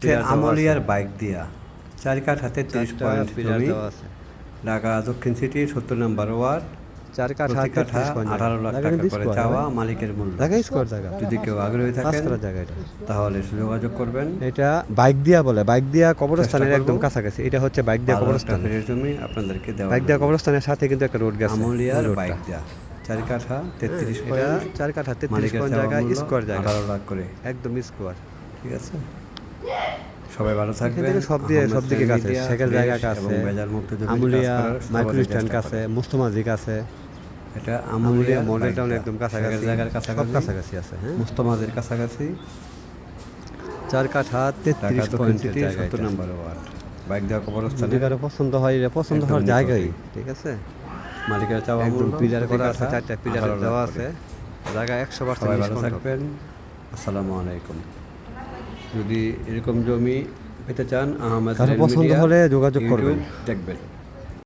আমলিয়ার bike দিয়া 4 কাঠাতে 30 point জমি ঢাকা দক্ষিণ সিটি 70 নম্বর ওয়ার্ড 4 কাঠা প্রতি কাঠা 18 লাখ টাকা করে চাওয়া মালিকের মূল্য। যদি কেউ আগ্রহী থাকেন তাহলে যোগাযোগ করবেন। এটা বাইক দিয়া বলে, বাইক দিয়া কবরস্থানের একদম কাছাকাছি। এটা হচ্ছে বাইক দিয়া কবরস্থানের জমি আপনাদেরকে দেওয়া। বাইক দিয়া কবরস্থানের সাথে কিন্তু একটা রোড গেছে। আমলিয়ার বাইক দিয়া 4 কাঠা 33 পয়েন্ট, 4 কাঠা 33 পয়েন্ট জায়গা, স্কয়ার জায়গা 18 লাখ করে একদম স্কয়ার। ঠিক আছে, সবাই ভালো থাকবেন। সব দিকে কাছে, সেকেল জায়গা কাছে, আমলিয়া মাইক্রো স্ট্যান্ড কাছে, মুস্তমাজিক আছে। এটা আমলিয়া মডেল টাউন একদম কাছাকাছি, জায়গার কাছাকাছি আছে। হ্যাঁ, মুস্তমাজির কাছাকাছি 4 কাঠা 33 পয়েন্ট জায়গা, 70 নম্বর ওয়ার্ড। বাইক দেওয়া কবরস্থানে যেটা পছন্দ হয়, এটা পছন্দ হওয়ার জায়গায়। ঠিক আছে, মালিকের চাওয়া একদম পিলার করা আছে, 4টা পিলার দেওয়া আছে, জায়গা 100% ভালো থাকবেন। আসসালামু আলাইকুম। যদি এরকম জমি পেতে চান, আহমেদ পছন্দ হলে যোগাযোগ করবেন, দেখবেন।